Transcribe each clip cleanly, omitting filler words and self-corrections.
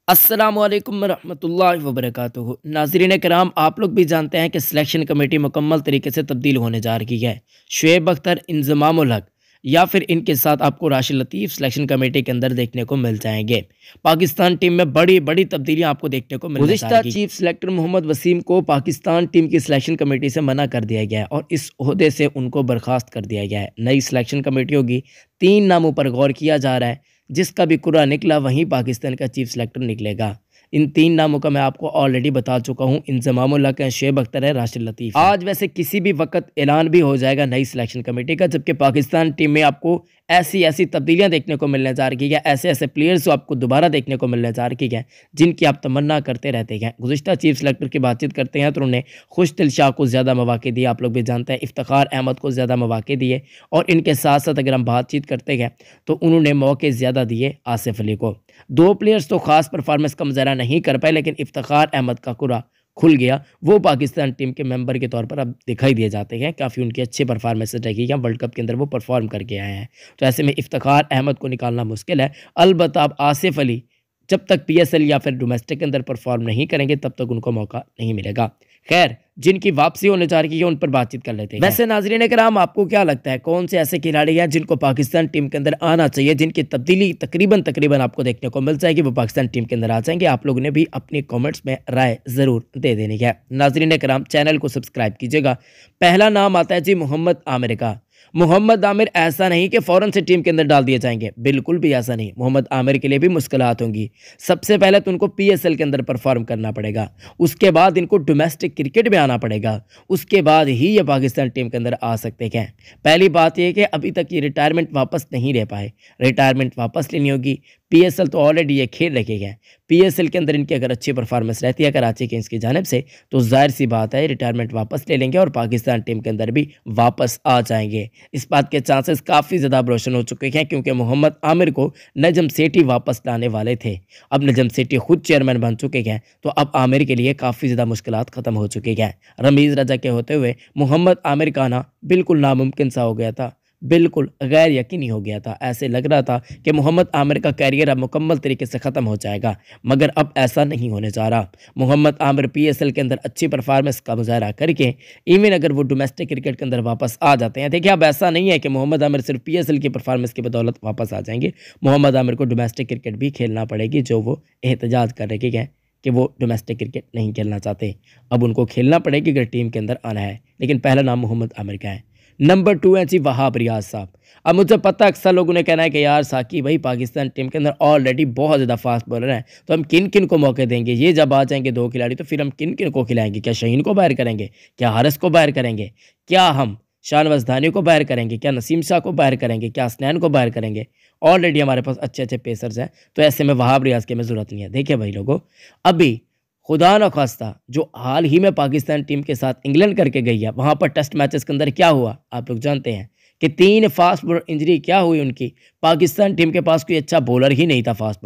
अस्सलामुअलैकुम रहमतुल्लाहि व बरकातुहू। नाज़रीन कराम, आप लोग भी जानते हैं कि सिलेक्शन कमेटी मुकम्मल तरीके से तब्दील होने जा रही है। शुएब अख्तर, इंज़माम उल हक या फिर इनके साथ आपको राशिद लतीफ़ सिलेक्शन कमेटी के अंदर देखने को मिल जाएंगे। पाकिस्तान टीम में बड़ी बड़ी तब्दीलियां आपको देखने को मिल जाएगी। गुज़िश्ता चीफ सिलेक्टर मोहम्मद वसीम को पाकिस्तान टीम की सिलेक्शन कमेटी से मना कर दिया गया है और इस ओहदे से उनको बर्खास्त कर दिया गया है। नई सिलेक्शन कमेटी होगी, 3 नामों पर गौर किया जा रहा है। जिसका भी कुरा निकला वहीं पाकिस्तान का चीफ सिलेक्टर निकलेगा। इन 3 नामों का मैं आपको ऑलरेडी बता चुका हूं। इंज़माम उल हक है, शुएब अख्तर है, राशिद लतीफ़। आज वैसे किसी भी वक्त ऐलान भी हो जाएगा नई सिलेक्शन कमेटी का, जबकि पाकिस्तान टीम में आपको ऐसी ऐसी तब्दीलियां देखने को मिलने जा रही है, ऐसे ऐसे प्लेयर्स जो आपको दोबारा देखने को मिलने जा रही है, जिनकी आप तमन्ना करते रहते हैं। गुज़िश्ता चीफ सिलेक्टर की बातचीत करते हैं तो उन्होंने खुशदिल शाह को ज़्यादा मौक़े दिए, आप लोग भी जानते हैं। इफ्तिखार अहमद को ज़्यादा मौक़े दिए और इनके साथ साथ अगर हम बातचीत करते हैं तो उन्होंने मौके ज़्यादा दिए आसिफ अली को। 2 प्लेयर्स तो ख़ास परफॉर्मेंस का मुज़ाहरा नहीं कर पाए, लेकिन इफ्तिखार अहमद का कुरा खुल गया। वो पाकिस्तान टीम के मेंबर के तौर पर अब दिखाई दिए जाते हैं। काफ़ी उनकी अच्छी परफॉर्मेंसेज रही हैं, वर्ल्ड कप के अंदर वो परफॉर्म करके आए हैं। तो ऐसे में इफ्तिखार अहमद को निकालना मुश्किल है। अलबत्ता अब आसिफ अली जब तक पीएसएल या फिर डोमेस्टिक के अंदर परफॉर्म नहीं करेंगे तब तक उनको मौका नहीं मिलेगा। खैर, जिनकी वापसी होने जा रही है उन पर बातचीत कर लेते हैं। वैसे नाज़रीन कराम, आपको क्या लगता है कौन से ऐसे खिलाड़ी हैं जिनको पाकिस्तान टीम के अंदर आना चाहिए, जिनकी तब्दीली तकरीबन आपको देखने को मिल जाएगी, वो पाकिस्तान टीम के अंदर आ जाएंगे? आप लोगों ने भी अपनी कमेंट्स में राय ज़रूर दे देनी है। नाज़रीन कराम, चैनल को सब्सक्राइब कीजिएगा। पहला नाम आता है जी मोहम्मद आमिर का। मोहम्मद आमिर ऐसा नहीं कि फ़ौरन से टीम के अंदर डाल दिए जाएंगे, बिल्कुल भी ऐसा नहीं। मोहम्मद आमिर के लिए भी मुश्किलात होंगी। सबसे पहले तो उनको पीएसएल के अंदर परफॉर्म करना पड़ेगा, उसके बाद इनको डोमेस्टिक क्रिकेट में आना पड़ेगा, उसके बाद ही ये पाकिस्तान टीम के अंदर आ सकते हैं। पहली बात यह कि अभी तक ये रिटायरमेंट वापस नहीं ले पाए, रिटायरमेंट वापस लेनी होगी। पीएसएल तो ऑलरेडी ये खेल रखे हैं। पीएसएल के अंदर इनकी अगर अच्छी परफॉर्मेंस रहती है कराची किंग्स की जानिब से, तो जाहिर सी बात है रिटायरमेंट वापस ले लेंगे और पाकिस्तान टीम के अंदर भी वापस आ जाएंगे। इस बात के चांसेस काफ़ी ज़्यादा रोशन हो चुके हैं, क्योंकि मोहम्मद आमिर को नजम सेठी वापस लाने वाले थे। अब नजम सेठी खुद चेयरमैन बन चुके हैं, तो अब आमिर के लिए काफ़ी ज़्यादा मुश्किलात ख़त्म हो चुकी हैं। रमीज़ रजा के होते हुए मोहम्मद आमिर का आना बिल्कुल नामुमकिन सा हो गया था, बिल्कुल गैर यकीनी हो गया था। ऐसे लग रहा था कि मोहम्मद आमिर का कैरियर अब मुकम्मल तरीके से ख़त्म हो जाएगा, मगर अब ऐसा नहीं होने जा रहा। मोहम्मद आमिर पीएसएल के अंदर अच्छी परफॉर्मेंस का मुजाहरा करके इवन अगर वो डोमेस्टिक क्रिकेट के अंदर वापस आ जाते हैं, देखिए अब ऐसा नहीं है कि मोहम्मद आमिर सिर्फ पीएसएल की परफॉर्मेंस की बदौलत वापस आ जाएंगे। मोहम्मद आमिर को डोमेस्टिक क्रिकेट भी खेलना पड़ेगी, जो वो एहतजाज कर रहे हैं कि वो डोमेस्टिक क्रिकेट नहीं खेलना चाहते। अब उनको खेलना पड़ेगी अगर टीम के अंदर आना है। लेकिन पहला नाम मोहम्मद आमिर का है। नंबर 2 है जी वहाब रियाज साहब। अब मुझे पता है अक्सर लोगों ने कहना है कि यार साकी भाई, पाकिस्तान टीम के अंदर ऑलरेडी बहुत ज़्यादा फास्ट बॉलर हैं, तो हम किन किन को मौके देंगे? ये जब आ जाएंगे 2 खिलाड़ी तो फिर हम किन किन को खिलाएंगे? क्या शहीन को बाहर करेंगे? क्या हारिस को बाहर करेंगे? क्या हम शानवाज़ धानी को बाहर करेंगे? क्या नसीम शाह को बाहर करेंगे? क्या हसनैन को बाहर करेंगे? ऑलरेडी हमारे पास अच्छे अच्छे पेसर्स हैं, तो ऐसे में वहाब रियाज की हमें ज़रूरत नहीं है। देखिए भाई लोगों, अभी खुदा न खास्ता जो हाल ही में पाकिस्तान टीम के साथ इंग्लैंड करके गई है, वहाँ पर टेस्ट मैचेस के अंदर क्या हुआ आप लोग जानते हैं कि 3 फास्ट बॉलर इंजरी क्या हुई उनकी। पाकिस्तान टीम के पास कोई अच्छा बॉलर ही नहीं था। फास्ट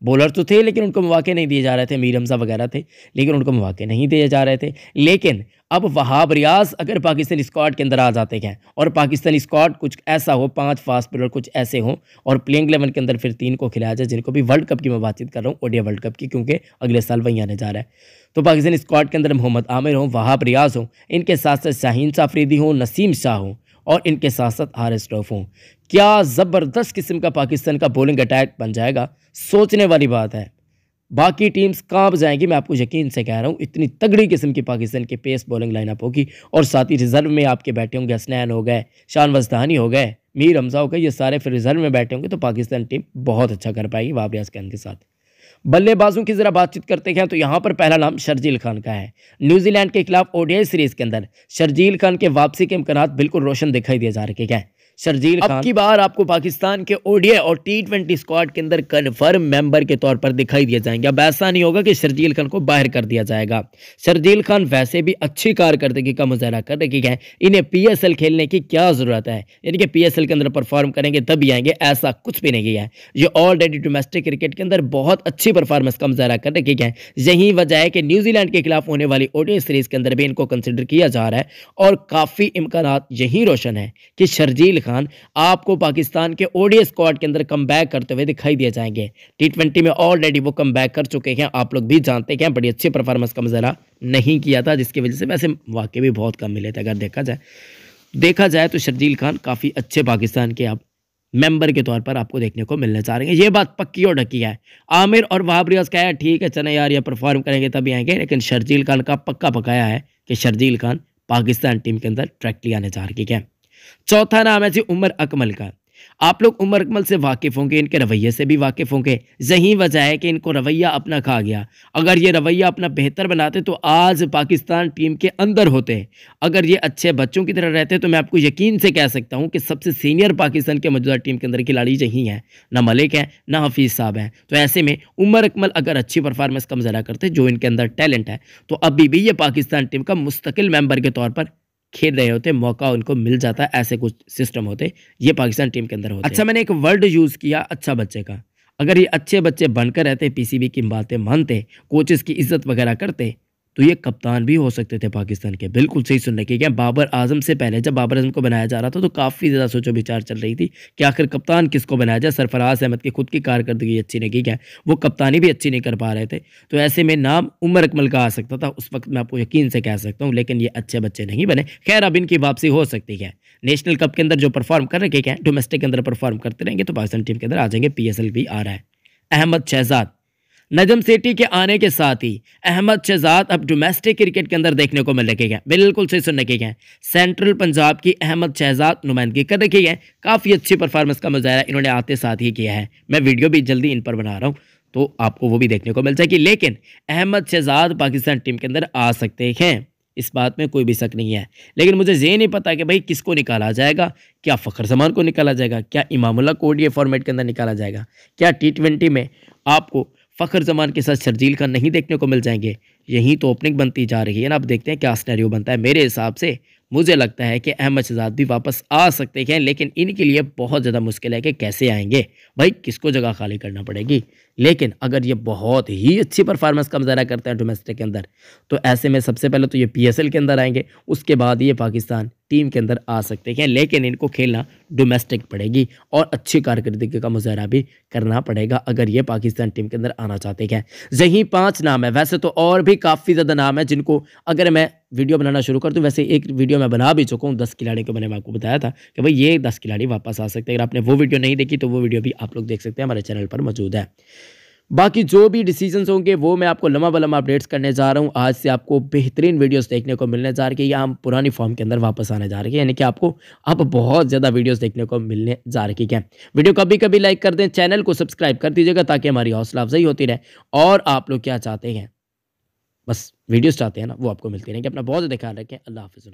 बॉलर तो थे, लेकिन उनको मौके नहीं दिए जा रहे थे। मीर हमजा वगैरह थे, लेकिन उनको मौके नहीं दिए जा रहे थे। लेकिन अब वहाब रियाज अगर पाकिस्तान स्क्वाड के अंदर आ जाते हैं और पाकिस्तान स्क्वाड कुछ ऐसा हो, 5 फास्ट बॉलर कुछ ऐसे हों और प्लेइंग 11 के अंदर फिर 3 को खिलाया जाए, जिनको भी वर्ल्ड कप की मैं बातचीत कर रहा हूँ, ओडीआई वर्ल्ड कप की, क्योंकि अगले साल वहीं आने जा रहा है। तो पाकिस्तान स्क्वाड के अंदर मोहम्मद आमिर हों, वहाब रियाज हों, इनके साथ साथ शाहीन अफरीदी हों, नसीम शाह हों और इनके साथ साथ हारिस रऊफ हों, क्या ज़बरदस्त किस्म का पाकिस्तान का बॉलिंग अटैक बन जाएगा। सोचने वाली बात है। बाकी टीम्स कांप जाएंगी, मैं आपको यकीन से कह रहा हूँ। इतनी तगड़ी किस्म की पाकिस्तान की पेस बॉलिंग लाइनअप होगी और साथ ही रिजर्व में आपके बैठे होंगे हसनैन हो गए, शानवाज़ धानी हो गए, मीर हमजा हो गए, ये सारे फिर रिजर्व में बैठे होंगे। तो पाकिस्तान टीम बहुत अच्छा कर पाएगी वहाब रियाज खान के साथ। बल्लेबाजों की जरा बातचीत करते हैं तो यहाँ पर पहला नाम शर्जील खान का है। न्यूजीलैंड के खिलाफ ओडीआई सीरीज के अंदर शर्जील खान के वापसी के इम्कानात बिल्कुल रोशन दिखाई दिए जा रहे हैं। शर्जील खान की बार आपको पाकिस्तान के ओडीआई और टी20 स्क्वाड के अंदर कन्फर्म मेंबर के तौर पर दिखाई दिए जाएंगे। अब ऐसा नहीं होगा कि शर्जील खान को बाहर कर दिया जाएगा। शर्जील खान वैसे भी अच्छी कारकर्दगी का मुजाहरा कर रही है, इन्हें पीएसएल खेलने की क्या जरूरत है? यानी कि पीएसएल के अंदर परफॉर्म करेंगे तभी आएंगे, ऐसा कुछ भी नहीं है। ये ऑलरेडी डोमेस्टिक क्रिकेट के अंदर बहुत अच्छी परफॉर्मेंस का मुजाहरा कर रही है। यही वजह है कि न्यूजीलैंड के खिलाफ होने वाली ओडीआई सीरीज के अंदर भी इनको कंसिडर किया जा रहा है और काफ़ी इम्कानात यही रोशन है कि शर्जील खान आपको पाकिस्तान के ओडीआई स्क्वाड के अंदर कमबैक करते हुए दिखाई दिए जाएंगे। टी20 में ऑलरेडी वो कमबैक कर चुके हैं, आप लोग भी जानते हैं। बड़ी अच्छी परफॉर्मेंस का मुजाहरा नहीं किया था, जिसकी वजह से वैसे वाकई भी बहुत कम मिले थे। अगर देखा जाए तो शर्जील खान काफ़ी अच्छे पाकिस्तान के आप मेंबर के तौर पर आपको देखने को मिलने जा रहे हैं। ये बात पक्की और ढकी है। आमिर और वहाब रियाज का है ठीक है, चले यार ये परफॉर्म करेंगे तभी आएंगे, लेकिन शर्जील खान का पक्का पकाया है कि शर्जील खान पाकिस्तान टीम के अंदर डायरेक्टली आने जा रही है। चौथा नाम है जी उमर अकमल का। आप लोग उमर अकमल से वाकिफ होंगे, इनके रवैये से भी वाकिफ होंगे। यही वजह है कि इनको रवैया अपना खा गया। अगर ये रवैया अपना बेहतर बनाते तो आज पाकिस्तान टीम के अंदर होते। अगर ये अच्छे बच्चों की तरह रहते तो मैं आपको यकीन से कह सकता हूं कि सबसे सीनियर पाकिस्तान के मौजूदा टीम के अंदर खिलाड़ी यही हैं, ना मलिक है ना हफीज़ साहब हैं। तो ऐसे में उमर अकमल अगर अच्छी परफॉर्मेंस का मुजाहरा करते, जो इनके अंदर टैलेंट है, तो अभी भी ये पाकिस्तान टीम का मुस्तकिल मेंबर के तौर पर खेल रहे होते, मौका उनको मिल जाता। ऐसे कुछ सिस्टम होते, ये पाकिस्तान टीम के अंदर होते। अच्छा, मैंने एक वर्ड यूज़ किया अच्छा बच्चे का। अगर ये अच्छे बच्चे बनकर रहते, पीसीबी की बातें मानते, कोचेस की इज्जत वगैरह करते, तो ये कप्तान भी हो सकते थे पाकिस्तान के। बिल्कुल सही सुनने की क्या, बाबर आजम से पहले जब बाबर आजम को बनाया जा रहा था तो काफ़ी ज़्यादा सोचो विचार चल रही थी कि आखिर कप्तान किसको बनाया जाए। सरफराज अहमद की खुद की कारकर्दगी अच्छी नहीं की, क्या वो कप्तानी भी अच्छी नहीं कर पा रहे थे। तो ऐसे में नाम उमर अकमल का आ सकता था उस वक्त, मैं आपको यकीन से कह सकता हूँ, लेकिन ये अच्छे बच्चे नहीं बने। खैर, अब इनकी वापसी हो सकती है। नेशनल कप के अंदर जो परफॉर्म कर रखे हैं, डोमेस्टिक के अंदर परफॉर्म करते रहेंगे तो पाकिस्तान टीम के अंदर आ जाएंगे। PSL भी आ रहा है। अहमद शहजाद, नजम सेठी के आने के साथ ही अहमद शहजाद अब डोमेस्टिक क्रिकेट के अंदर देखने को मिल रखे हैं। बिल्कुल सही सुन रखे हैं। सेंट्रल पंजाब की अहमद शहजाद नुमाइंदगी कर रखी है। काफ़ी अच्छी परफॉर्मेंस का मुजाहरा इन्होंने आते साथ ही किया है। मैं वीडियो भी जल्दी इन पर बना रहा हूँ तो आपको वो भी देखने को मिल जाएगी। लेकिन अहमद शहजाद पाकिस्तान टीम के अंदर आ सकते हैं, इस बात में कोई भी शक नहीं है। लेकिन मुझे ये नहीं पता कि भाई किसको निकाला जाएगा। क्या फ़खर जमान को निकाला जाएगा, क्या इमामुल्लाह को ODI फॉर्मेट के अंदर निकाला जाएगा, क्या T20 में आपको फ़खर जमान के साथ शर्जील खान नहीं देखने को मिल जाएंगे। यही तो ओपनिंग बनती जा रही है ना। अब देखते हैं क्या सिनेरियो बनता है। मेरे हिसाब से मुझे लगता है कि अहमद शहजाद भी वापस आ सकते हैं, लेकिन इनके लिए बहुत ज़्यादा मुश्किल है कि कैसे आएंगे। भाई किसको जगह खाली करना पड़ेगी। लेकिन अगर ये बहुत ही अच्छी परफॉर्मेंस का मुजाहरा करते हैं डोमेस्टिक के अंदर, तो ऐसे में सबसे पहले तो ये PSL के अंदर आएंगे, उसके बाद ये पाकिस्तान टीम के अंदर आ सकते हैं। लेकिन इनको खेलना डोमेस्टिक पड़ेगी और अच्छी कारकर्दगी का मुजाहरा भी करना पड़ेगा अगर ये पाकिस्तान टीम के अंदर आना चाहते हैं। यही 5 नाम है। वैसे तो और भी काफ़ी ज़्यादा नाम है जिनको अगर मैं वीडियो बनाना शुरू कर दूं, वैसे एक वीडियो मैं बना भी चुका हूँ 10 खिलाड़ियों को। मैंने आपको बताया था कि भाई ये 10 खिलाड़ी वापस आ सकते हैं। अगर आपने वो वीडियो नहीं देखी तो वो वीडियो भी आप लोग देख सकते हैं, हमारे चैनल पर मौजूद है। बाकी जो भी डिसीजंस होंगे वो मैं आपको लम्हा बलम्हा अपडेट्स करने जा रहा हूँ। आज से आपको बेहतरीन वीडियोस देखने को मिलने जा रही है, या हम पुरानी फॉर्म के अंदर वापस आने जा रहे हैं, यानी कि आपको अब बहुत ज़्यादा वीडियोस देखने को मिलने जा रही है। वीडियो कभी कभी लाइक कर दें, चैनल को सब्सक्राइब कर दीजिएगा ताकि हमारी हौसला अफजाई होती रहे। और आप लोग क्या चाहते हैं, बस वीडियोस चाहते हैं ना, वो आपको मिलती रहेंगे। अपना बहुत ज़्यादा ख्याल रखें। अल्लाह हाफ़िज़।